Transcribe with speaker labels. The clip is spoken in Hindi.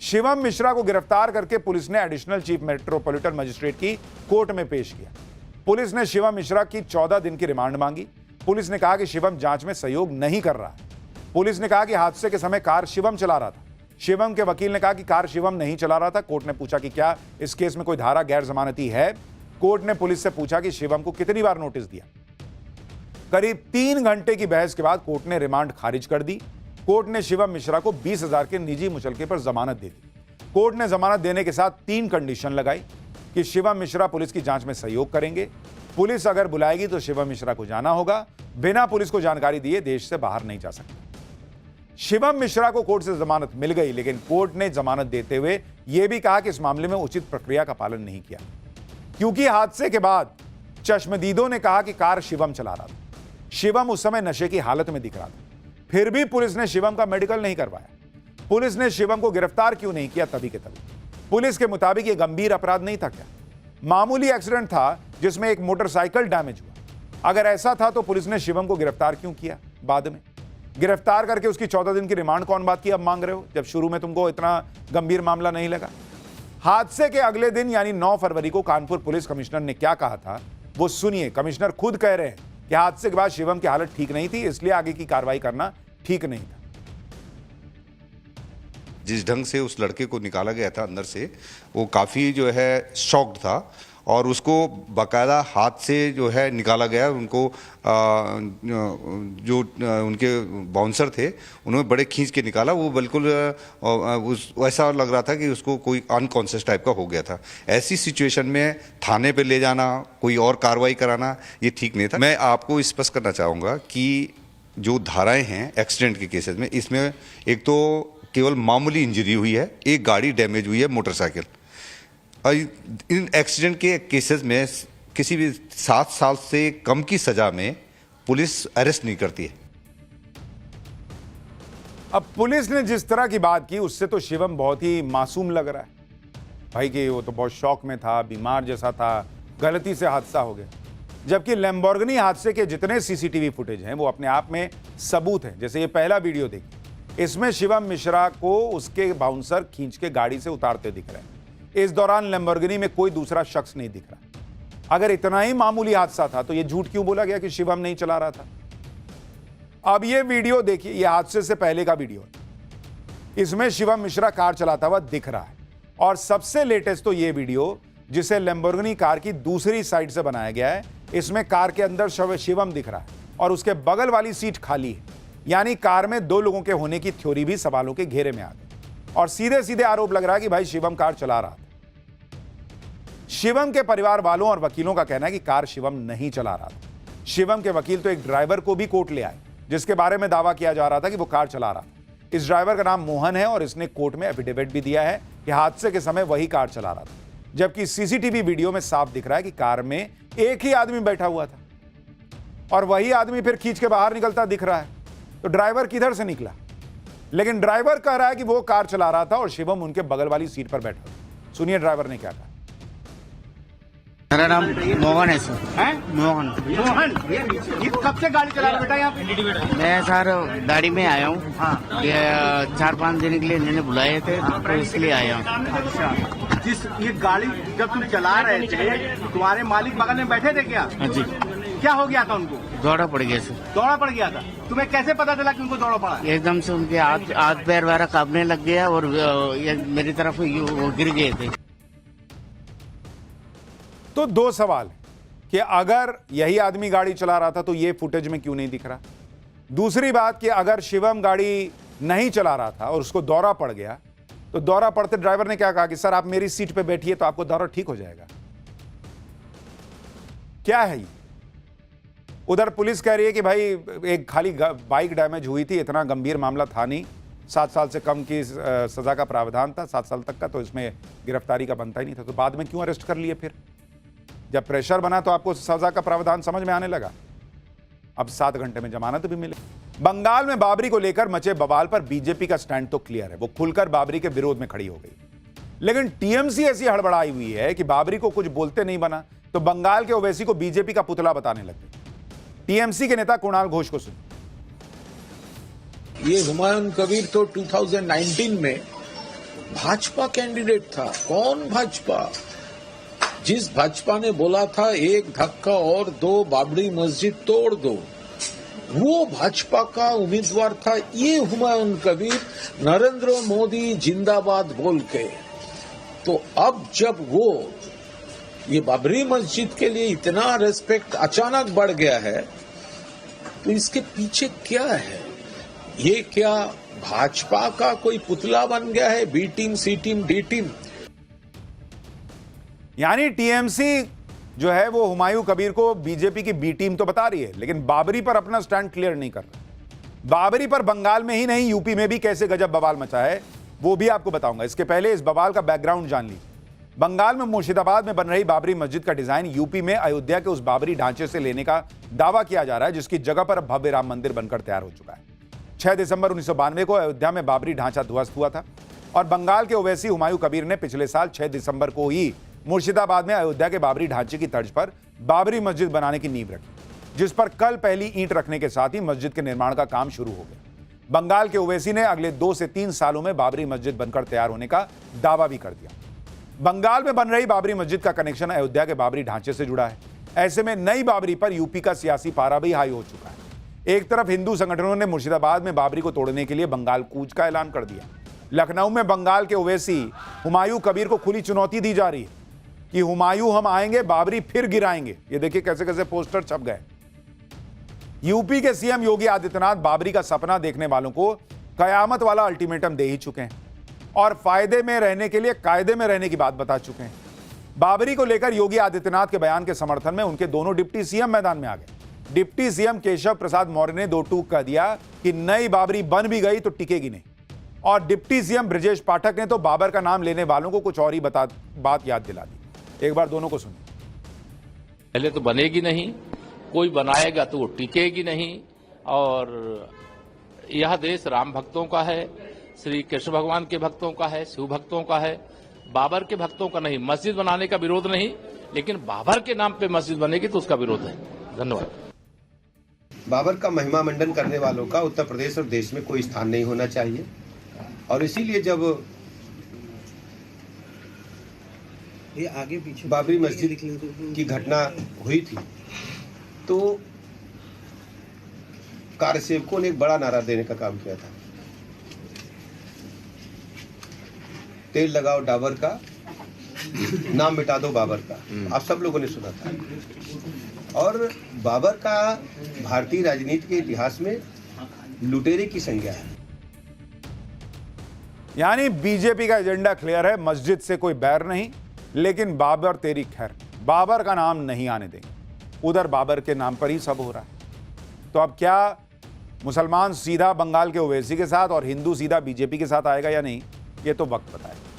Speaker 1: शिवम मिश्रा को गिरफ्तार करके पुलिस ने एडिशनल चीफ मेट्रोपॉलिटन मजिस्ट्रेट की कोर्ट में पेश किया। पुलिस ने शिवम मिश्रा की 14 दिन की रिमांड मांगी। पुलिस ने कहा कि शिवम जांच में सहयोग नहीं कर रहा है। पुलिस ने कहा कि हादसे के समय कार शिवम चला रहा था। शिवम के वकील ने कहा कि कार शिवम नहीं चला रहा था। कोर्ट ने पूछा कि क्या इस केस में कोई धारा गैर जमानती है। कोर्ट ने पुलिस से पूछा कि शिवम को कितनी बार नोटिस दिया। करीब 3 घंटे की बहस के बाद कोर्ट ने रिमांड खारिज कर दी। कोर्ट ने शिवम मिश्रा को 20,000 के निजी मुचलके पर जमानत दे दी। कोर्ट ने जमानत देने के साथ 3 कंडीशन लगाई कि शिवम मिश्रा पुलिस की जांच में सहयोग करेंगे, पुलिस अगर बुलाएगी तो शिवम मिश्रा को जाना होगा, बिना पुलिस को जानकारी दिए देश से बाहर नहीं जा सकता। शिवम मिश्रा को कोर्ट से जमानत मिल गई, लेकिन कोर्ट ने जमानत देते हुए यह भी कहा कि इस मामले में उचित प्रक्रिया का पालन नहीं किया, क्योंकि हादसे के बाद चश्मदीदों ने कहा कि कार शिवम चला रहा था। शिवम उस समय नशे की हालत में दिख रहा था। फिर भी पुलिस ने शिवम का मेडिकल नहीं करवाया। पुलिस ने शिवम को गिरफ्तार क्यों नहीं किया? तभी के तभी पुलिस के मुताबिक यह गंभीर अपराध नहीं था। क्या मामूली एक्सीडेंट था जिसमें एक मोटरसाइकिल डैमेज हुआ? अगर ऐसा था तो पुलिस ने शिवम को गिरफ्तार क्यों किया? बाद में गिरफ्तार करके उसकी 14 दिन की रिमांड कौन बात की अब मांग रहे हो, जब शुरू में तुमको इतना गंभीर मामला नहीं लगा? हादसे के अगले दिन यानी 9 फरवरी को कानपुर पुलिस कमिश्नर ने क्या कहा था वो सुनिए। कमिश्नर खुद कह रहे हैं कि हादसे के बाद शिवम की हालत ठीक नहीं थी, इसलिए आगे की कार्रवाई करना ठीक नहीं था।
Speaker 2: जिस ढंग से उस लड़के को निकाला गया था अंदर से, वो काफ़ी जो है शॉक्ड था और उसको बाकायदा हाथ से जो है निकाला गया। उनको जो उनके बाउंसर थे उन्होंने बड़े खींच के निकाला। वो बिल्कुल ऐसा लग रहा था कि उसको कोई अनकॉन्शियस टाइप का हो गया था। ऐसी सिचुएशन में थाने पे ले जाना, कोई और कार्रवाई कराना, ये ठीक नहीं था। मैं आपको स्पष्ट करना चाहूँगा कि जो धाराएँ हैं एक्सीडेंट के केसेस में, इसमें एक तो केवल मामूली इंजरी हुई है, एक गाड़ी डैमेज हुई है, मोटरसाइकिल। इन एक्सीडेंट के केसेस में किसी भी 7 साल से कम की सजा में पुलिस अरेस्ट नहीं करती है।
Speaker 1: अब पुलिस ने जिस तरह की बात की उससे तो शिवम बहुत ही मासूम लग रहा है भाई, कि वो तो बहुत शौक में था, बीमार जैसा था, गलती से हादसा हो गया। जबकि लैम्बोर्गिनी हादसे के जितने सीसीटीवी फुटेज हैं वो अपने आप में सबूत हैं। जैसे ये पहला वीडियो देखिए, इसमें शिवम मिश्रा को उसके बाउंसर खींच के गाड़ी से उतारते दिख रहे हैं। इस दौरान लैम्बोर्गिनी में कोई दूसरा शख्स नहीं दिख रहा। अगर इतना ही मामूली हादसा था तो यह झूठ क्यों बोला गया कि शिवम नहीं चला रहा था? अब यह वीडियो देखिए, यह हादसे से पहले का वीडियो है। इसमें शिवम मिश्रा कार चलाता हुआ दिख रहा है। और सबसे लेटेस्ट तो यह वीडियो जिसे लैम्बोर्गिनी कार की दूसरी साइड से बनाया गया है, इसमें कार के अंदर शिवम दिख रहा है और उसके बगल वाली सीट खाली है। यानी कार में 2 लोगों के होने की थ्योरी भी सवालों के घेरे में आ गई और सीधे सीधे आरोप लग रहा है कि भाई शिवम कार चला रहा था। शिवम के परिवार वालों और वकीलों का कहना है कि कार शिवम नहीं चला रहा था। शिवम के वकील तो एक ड्राइवर को भी कोर्ट ले आए जिसके बारे में दावा किया जा रहा था कि वो कार चला रहा था। इस ड्राइवर का नाम मोहन है और इसने कोर्ट में एफिडेविट भी दिया है कि हादसे के समय वही कार चला रहा था। जबकि सीसीटीवी वीडियो में साफ दिख रहा है कि कार में एक ही आदमी बैठा हुआ था और वही आदमी फिर खींच के बाहर निकलता दिख रहा है। तो ड्राइवर किधर से निकला? लेकिन ड्राइवर कह रहा है कि वो कार चला रहा था और शिवम उनके बगल वाली सीट पर बैठा था। सुनिए ड्राइवर ने क्या कहा।
Speaker 3: मेरा नाम मोहन है सर।
Speaker 4: हैं?
Speaker 3: मोहन।
Speaker 4: मोहन, ये कब से गाड़ी चला रहा बेटा यहाँ?
Speaker 3: मैं सर गाड़ी में आया हूँ।
Speaker 4: हाँ।
Speaker 3: ये 4-5 दिन के लिए इन्होंने बुलाए थे तो इसलिए आया हूँ।
Speaker 4: अच्छा, जिस ये गाड़ी जब तुम चला रहे थे तुम्हारे मालिक बगल में बैठे थे क्या?
Speaker 3: हाँ जी।
Speaker 4: क्या हो गया था उनको?
Speaker 3: दौड़ा पड़ गया सर।
Speaker 4: दौड़ा पड़ गया था। तुम्हें कैसे पता चला कि उनको दौड़ा पड़ा?
Speaker 3: एकदम से उनके हाथ पैर वगैरह कांपने लग गया और ये मेरी तरफ वो गिर गए थे।
Speaker 1: तो 2 सवाल कि अगर यही आदमी गाड़ी चला रहा था तो ये फुटेज में क्यों नहीं दिख रहा? दूसरी बात कि अगर शिवम गाड़ी नहीं चला रहा था और उसको दौरा पड़ गया तो दौरा पड़ते ड्राइवर ने क्या कहा कि सर आप मेरी सीट पे बैठिए तो आपको दौरा ठीक हो जाएगा। क्या है ये? उधर पुलिस कह रही है कि भाई एक खाली बाइक डैमेज हुई थी, इतना गंभीर मामला था नहीं, 7 साल से कम की सजा का प्रावधान था, 7 साल तक का, तो इसमें गिरफ्तारी का बनता ही नहीं था। तो बाद में क्यों अरेस्ट कर लिए? फिर जब प्रेशर बना तो आपको सजा का प्रावधान समझ में आने लगा। अब 7 घंटे में जमानत भी मिले। बंगाल में बाबरी को लेकर मचे बवाल पर बीजेपी का स्टैंड तो क्लियर है, वो खुलकर बाबरी के विरोध में खड़ी हो गई। लेकिन टीएमसी ऐसी हड़बड़ाई हुई है कि बाबरी को कुछ बोलते नहीं बना तो बंगाल के ओवैसी को बीजेपी का पुतला बताने लग गए। टीएमसी के नेता कुणाल घोष को सुनिए।
Speaker 5: ये हुमायूं कबीर तो 2019 में भाजपा कैंडिडेट था। कौन भाजपा? जिस भाजपा ने बोला था एक धक्का और दो, बाबरी मस्जिद तोड़ दो, वो भाजपा का उम्मीदवार था ये हुमायूं कबीर, नरेंद्र मोदी जिंदाबाद बोल के। तो अब जब वो ये बाबरी मस्जिद के लिए इतना रेस्पेक्ट अचानक बढ़ गया है, तो इसके पीछे क्या है? ये क्या भाजपा का कोई पुतला बन गया है? बी टीम, सी टीम, डी टीम।
Speaker 1: यानी टीएमसी जो है वो हुमायूं कबीर को बीजेपी की बी टीम तो बता रही है, लेकिन बाबरी पर अपना स्टैंड क्लियर नहीं कर रहा। बाबरी पर बंगाल में ही नहीं, यूपी में भी कैसे गजब बवाल मचा है वो भी आपको बताऊंगा। इसके पहले इस बवाल का बैकग्राउंड जान लीजिए। बंगाल में मुर्शिदाबाद में बन रही बाबरी मस्जिद का डिजाइन यूपी में अयोध्या के उस बाबरी ढांचे से लेने का दावा किया जा रहा है, जिसकी जगह पर अब भव्य राम मंदिर बनकर तैयार हो चुका है। 6 दिसंबर 1992 को अयोध्या में बाबरी ढांचा ध्वस्त हुआ था और बंगाल के ओवैसी हुमायूं कबीर ने पिछले साल 6 दिसंबर को ही मुर्शिदाबाद में अयोध्या के बाबरी ढांचे की तर्ज पर बाबरी मस्जिद बनाने की नींव रखी, जिस पर कल पहली ईंट रखने के साथ ही मस्जिद के निर्माण का काम शुरू हो गया। बंगाल के ओवैसी ने अगले 2 से 3 सालों में बाबरी मस्जिद बनकर तैयार होने का दावा भी कर दिया। बंगाल में बन रही बाबरी मस्जिद का कनेक्शन अयोध्या के बाबरी ढांचे से जुड़ा है। ऐसे में नई बाबरी पर यूपी का सियासी पारा भी हाई हो चुका है। एक तरफ हिंदू संगठनों ने मुर्शिदाबाद में बाबरी को तोड़ने के लिए बंगाल कूच का ऐलान कर दिया। लखनऊ में बंगाल के ओवैसी हुमायूं कबीर को खुली चुनौती दी जा रही है कि हुमायूं हम आएंगे, बाबरी फिर गिराएंगे। ये देखिए कैसे कैसे पोस्टर छप गए। यूपी के सीएम योगी आदित्यनाथ बाबरी का सपना देखने वालों को कयामत वाला अल्टीमेटम दे ही चुके हैं और फायदे में रहने के लिए कायदे में रहने की बात बता चुके हैं। बाबरी को लेकर योगी आदित्यनाथ के बयान के समर्थन में उनके दोनों डिप्टी सीएम मैदान में आ गए। डिप्टी सीएम केशव प्रसाद मौर्य ने 2 टूक कह दिया कि नई बाबरी बन भी गई तो टिकेगी नहीं, और डिप्टी सीएम ब्रजेश पाठक ने तो बाबर का नाम लेने वालों को कुछ और ही बात याद दिला दी। एक बार दोनों को सुनिए।
Speaker 6: पहले तो बनेगी नहीं, कोई बनाएगा तो वो टिकेगी नहीं, और यह देश राम भक्तों का है, श्री कृष्ण भगवान के भक्तों का है, शिव भक्तों का है, बाबर के भक्तों का नहीं। मस्जिद बनाने का विरोध नहीं, लेकिन बाबर के नाम पे मस्जिद बनेगी तो उसका विरोध है। धन्यवाद।
Speaker 7: बाबर का महिमा मंडन करने वालों का उत्तर प्रदेश और देश में कोई स्थान नहीं होना चाहिए, और इसीलिए जब
Speaker 8: ये आगे पीछे
Speaker 7: बाबरी मस्जिद की घटना हुई थी तो कार्यसेवकों ने एक बड़ा नारा देने का काम किया था, तेल लगाओ डाबर का, नाम मिटा दो बाबर का। आप सब लोगों ने सुना था। और बाबर का भारतीय राजनीति के इतिहास में लुटेरे की संज्ञा है।
Speaker 1: यानी बीजेपी का एजेंडा क्लियर है, मस्जिद से कोई बैर नहीं, लेकिन बाबर तेरी खैर, बाबर का नाम नहीं आने देंगे। उधर बाबर के नाम पर ही सब हो रहा है। तो अब क्या मुसलमान सीधा बंगाल के ओवैसी के साथ और हिंदू सीधा बीजेपी के साथ आएगा या नहीं, ये तो वक्त बताएगा।